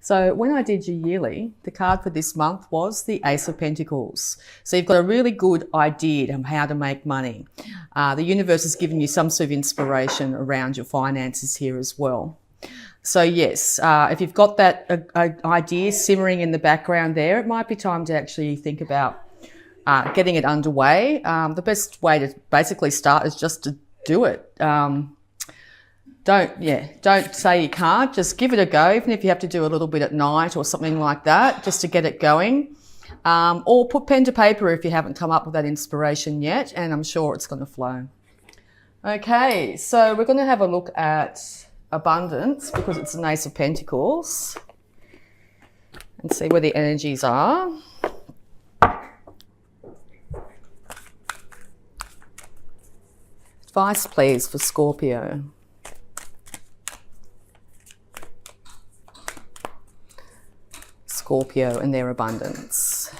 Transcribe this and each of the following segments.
So when I did your yearly, the card for this month was the Ace of Pentacles. So you've got a really good idea of how to make money. The universe has given you some sort of inspiration around your finances here as well. So yes, if you've got that idea simmering in the background there, it might be time to actually think about getting it underway. The best way to basically start is just to do it. Don't say you can't, just give it a go, even if you have to do a little bit at night or something like that, just to get it going. Or put pen to paper if you haven't come up with that inspiration yet, and I'm sure it's going to flow. Okay, so we're going to have a look at abundance because it's an Ace of Pentacles and see where the energies are. Advice, please, for Scorpio. Scorpio and their abundance.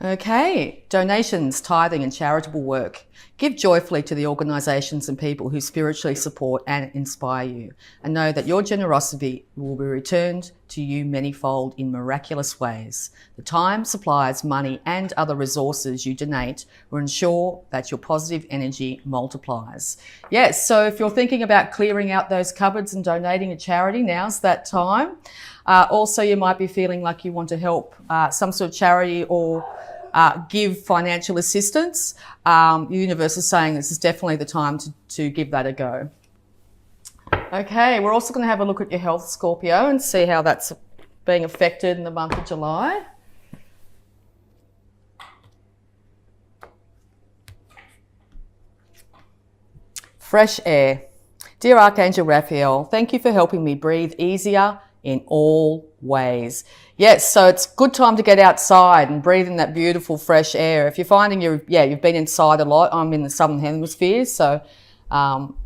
Okay, donations, tithing and charitable work. Give joyfully to the organisations and people who spiritually support and inspire you, and know that your generosity will be returned to you manyfold in miraculous ways. The time, supplies, money and other resources you donate will ensure that your positive energy multiplies. Yes, so if you're thinking about clearing out those cupboards and donating a charity, now's that time. Also, you might be feeling like you want to help some sort of charity or give financial assistance. The universe is saying this is definitely the time to give that a go. Okay, we're also going to have a look at your health, Scorpio, and see how that's being affected in the month of July. Fresh air. Dear Archangel Raphael, thank you for helping me breathe easier in all ways. Yes, so it's a good time to get outside and breathe in that beautiful fresh air. If you're finding you've been inside a lot, I'm in the Southern Hemisphere, so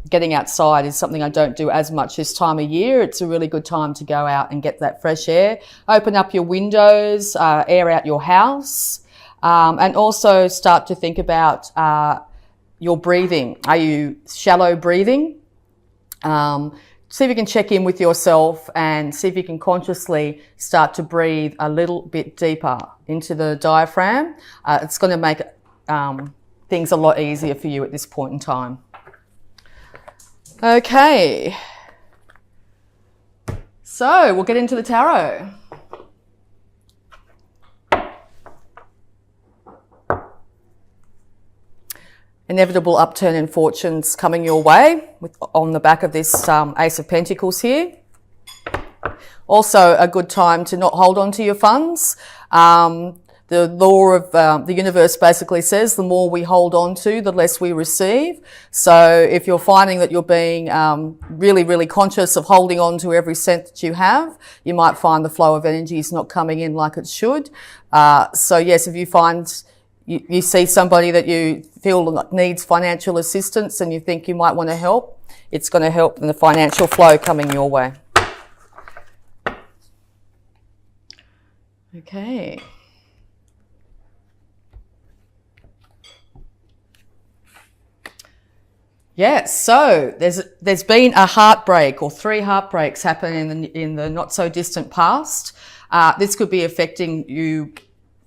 getting outside is something I don't do as much this time of year. It's a really good time to go out and get that fresh air. Open up your windows, air out your house, and also start to think about your breathing. Are you shallow breathing? See if you can check in with yourself and see if you can consciously start to breathe a little bit deeper into the diaphragm. It's going to make things a lot easier for you at this point in time. Okay, so we'll get into the tarot. Inevitable upturn in fortunes coming your way on the back of this Ace of Pentacles here. Also a good time to not hold on to your funds. The law of the universe basically says the more we hold on to, the less we receive. So if you're finding that you're being really, really conscious of holding on to every cent that you have, you might find the flow of energy is not coming in like it should. So yes, if you find you see somebody that you feel needs financial assistance and you think you might want to help, it's going to help in the financial flow coming your way. Okay. Yes, so there's been a heartbreak or 3 heartbreaks happening in the not so distant past. This could be affecting you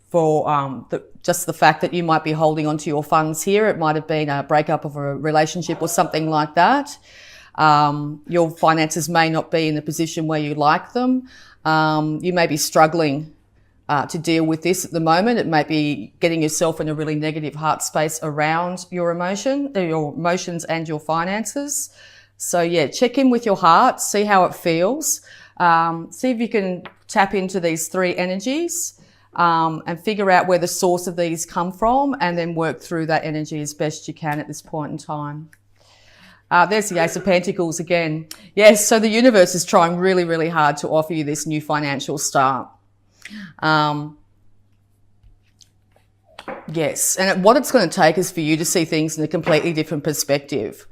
for just the fact that you might be holding on to your funds here. It might have been a breakup of a relationship or something like that. Your finances may not be in the position where you like them. You may be struggling to deal with this at the moment. It may be getting yourself in a really negative heart space around your emotions and your finances. So yeah, check in with your heart, see how it feels. See if you can tap into these 3 energies. And figure out where the source of these come from and then work through that energy as best you can at this point in time. There's the Ace of Pentacles again. Yes, so the universe is trying really, really hard to offer you this new financial start. Yes, and what it's going to take is for you to see things in a completely different perspective.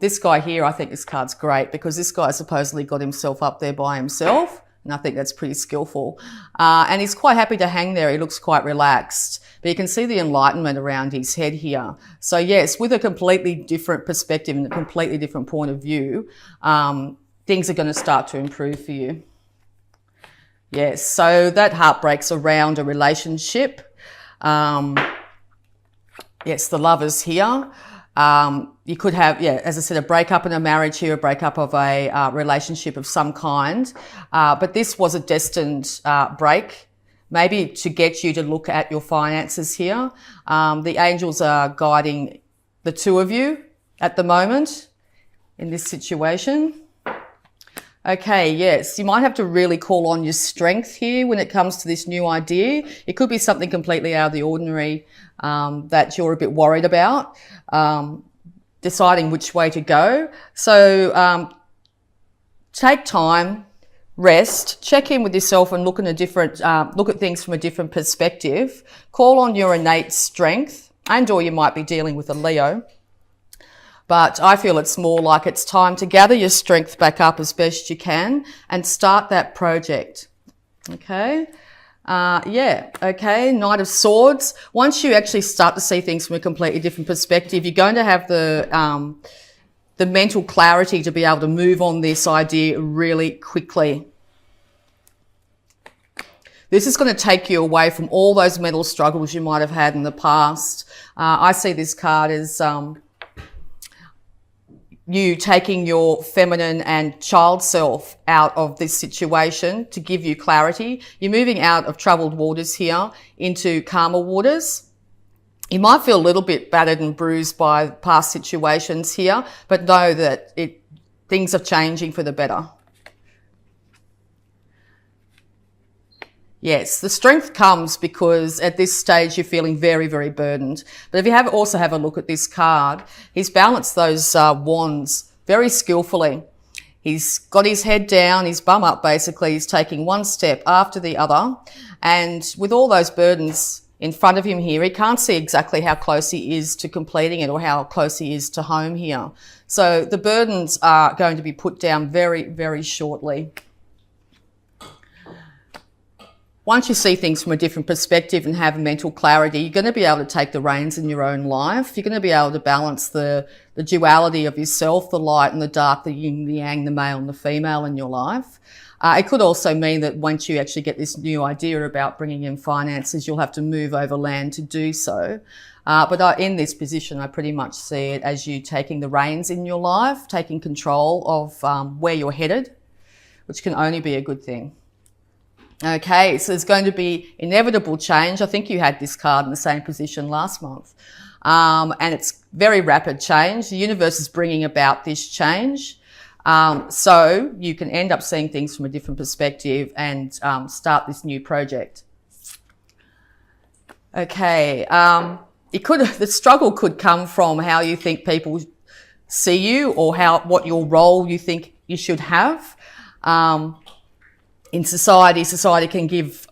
This guy here, I think this card's great because this guy supposedly got himself up there by himself. And I think that's pretty skillful. And he's quite happy to hang there. He looks quite relaxed. But you can see the enlightenment around his head here. So yes, with a completely different perspective and a completely different point of view, things are going to start to improve for you. Yes, so that heartbreak's around a relationship. Yes, the Lovers here. You could have, yeah, as I said, a breakup in a marriage here, a breakup of a relationship of some kind. But this was a destined break, maybe to get you to look at your finances here. The angels are guiding the two of you at the moment in this situation. Okay, yes, you might have to really call on your strength here when it comes to this new idea. It could be something completely out of the ordinary that you're a bit worried about, deciding which way to go. So take time, rest, check in with yourself and look at things from a different perspective. Call on your innate strength, and/or you might be dealing with a Leo. But I feel it's more like it's time to gather your strength back up as best you can and start that project. Okay. Okay. Knight of Swords. Once you actually start to see things from a completely different perspective, you're going to have the mental clarity to be able to move on this idea really quickly. This is going to take you away from all those mental struggles you might have had in the past. I see this card as you taking your feminine and child self out of this situation to give you clarity. You're moving out of troubled waters here into calmer waters. You might feel a little bit battered and bruised by past situations here, but know that things are changing for the better. Yes, the strength comes because at this stage you're feeling very, very burdened. But if you also have a look at this card, he's balanced those wands very skillfully. He's got his head down, his bum up basically. He's taking one step after the other. And with all those burdens in front of him here, he can't see exactly how close he is to completing it or how close he is to home here. So the burdens are going to be put down very, very shortly. Once you see things from a different perspective and have mental clarity, you're going to be able to take the reins in your own life. You're going to be able to balance the duality of yourself, the light and the dark, the yin, the yang, the male and the female in your life. It could also mean that once you actually get this new idea about bringing in finances, you'll have to move over land to do so. But in this position, I pretty much see it as you taking the reins in your life, taking control of where you're headed, which can only be a good thing. Okay, so there's going to be inevitable change. I think you had this card in the same position last month. And it's very rapid change. The universe is bringing about this change. So you can end up seeing things from a different perspective and start this new project. Okay, the struggle could come from how you think people see you or what your role you think you should have. In society can give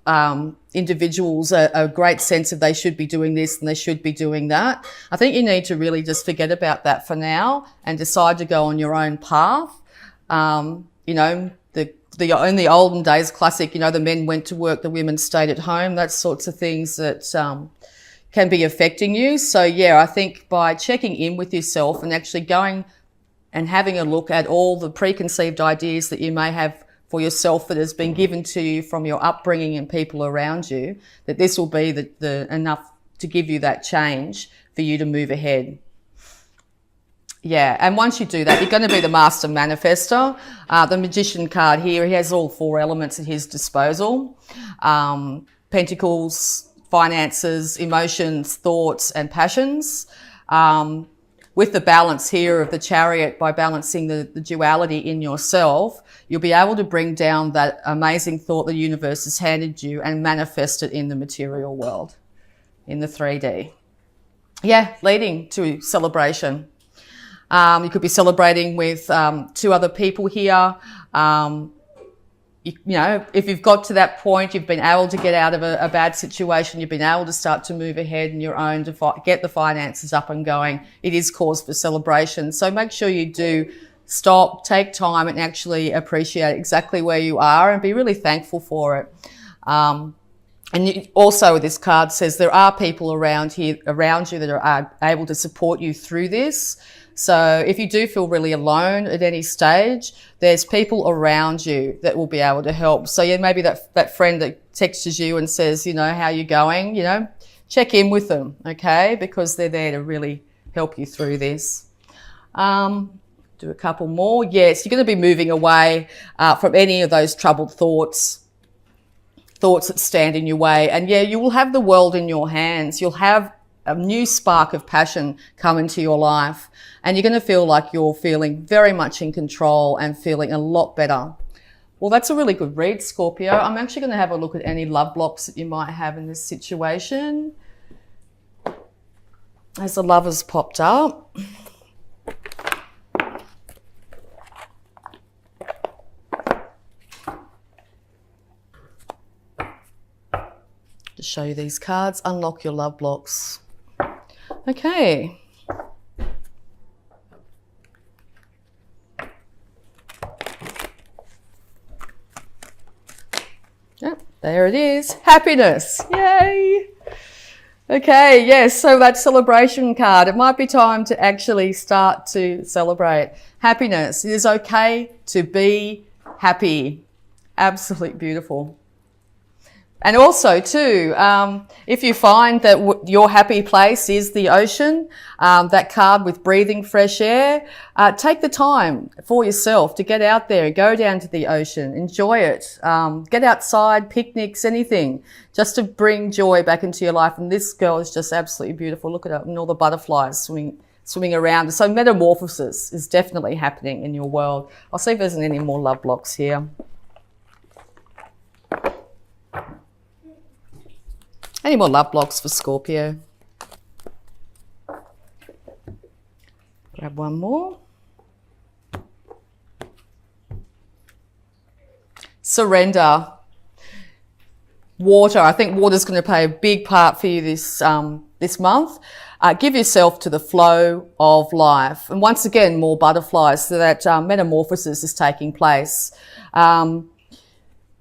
individuals a great sense of they should be doing this and they should be doing that. I think you need to really just forget about that for now and decide to go on your own path. You know, in the olden days, classic, you know, the men went to work, the women stayed at home. That's sorts of things that can be affecting you. So yeah, I think by checking in with yourself and actually going and having a look at all the preconceived ideas that you may have for yourself that has been given to you from your upbringing and people around you, that this will be the enough to give you that change for you to move ahead. Yeah, and once you do that, you're going to be the master manifester. The Magician card here, he has all four elements at his disposal. Pentacles, finances, emotions, thoughts, and passions. With the balance here of the Chariot, by balancing the duality in yourself, you'll be able to bring down that amazing thought the universe has handed you and manifest it in the material world, in the 3D. Yeah, leading to celebration. You could be celebrating with two other people here. You know, if you've got to that point, you've been able to get out of a bad situation, you've been able to start to move ahead in your own to get the finances up and going, it is cause for celebration. So make sure you do stop, take time and actually appreciate exactly where you are and be really thankful for it. And also this card says there are people around you that are able to support you through this. So if you do feel really alone at any stage, there's people around you that will be able to help. So yeah, maybe that friend that texts you and says, you know, how you going, you know, check in with them, okay? Because they're there to really help you through this. Do a couple more. Yes, you're going to be moving away from any of those troubled thoughts that stand in your way. And yeah, you will have the world in your hands. You'll have a new spark of passion come into your life. And you're going to feel like you're feeling very much in control and feeling a lot better. Well, that's a really good read, Scorpio. I'm actually going to have a look at any love blocks that you might have in this situation. As the Lovers popped up. To show you these cards, unlock your love blocks. Okay. Yep, there it is. Happiness. Yay. Okay, yes, so that celebration card, it might be time to actually start to celebrate. Happiness. It is okay to be happy. Absolutely beautiful. And also too, if you find that your happy place is the ocean, that card with breathing fresh air, take the time for yourself to get out there, go down to the ocean, enjoy it, get outside, picnics, anything, just to bring joy back into your life. And this girl is just absolutely beautiful. Look at her and all the butterflies swimming around. So metamorphosis is definitely happening in your world. I'll see if there's any more love blocks here. Any more love blocks for Scorpio? Grab one more. Surrender. Water. I think water's going to play a big part for you this month. Give yourself to the flow of life. And once again, more butterflies, so that metamorphosis is taking place.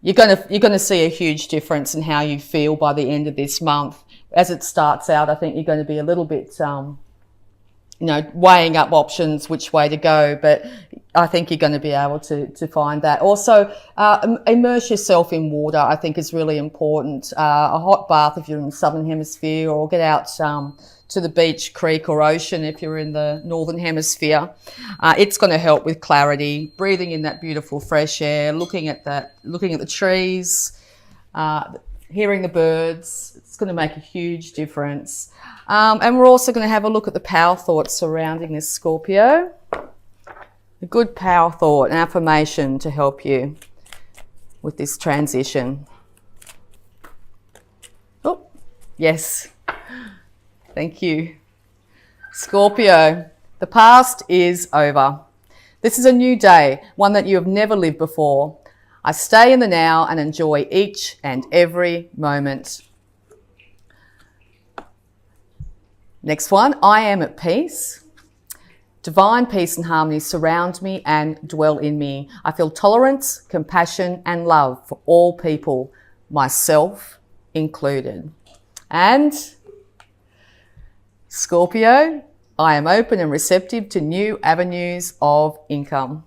You're going to see a huge difference in how you feel by the end of this month. As it starts out, I think you're going to be a little bit, weighing up options, which way to go. But I think you're going to be able to find that. Also, immerse yourself in water, I think is really important. A hot bath if you're in the Southern Hemisphere, or get out to the beach, creek or ocean if you're in the Northern Hemisphere. It's going to help with clarity, breathing in that beautiful fresh air, looking at the trees, hearing the birds. It's going to make a huge difference. And we're also going to have a look at the power thoughts surrounding this, Scorpio. A good power thought, an affirmation to help you with this transition. Oh, yes. Thank you. Scorpio, the past is over. This is a new day, one that you have never lived before. I stay in the now and enjoy each and every moment. Next one, I am at peace. Divine peace and harmony surround me and dwell in me. I feel tolerance, compassion and love for all people, myself included. And Scorpio, I am open and receptive to new avenues of income.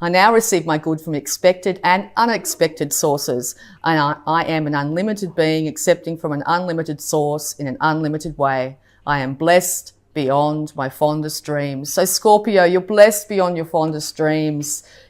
I now receive my good from expected and unexpected sources, and I am an unlimited being accepting from an unlimited source in an unlimited way. I am blessed beyond my fondest dreams. So Scorpio, you're blessed beyond your fondest dreams.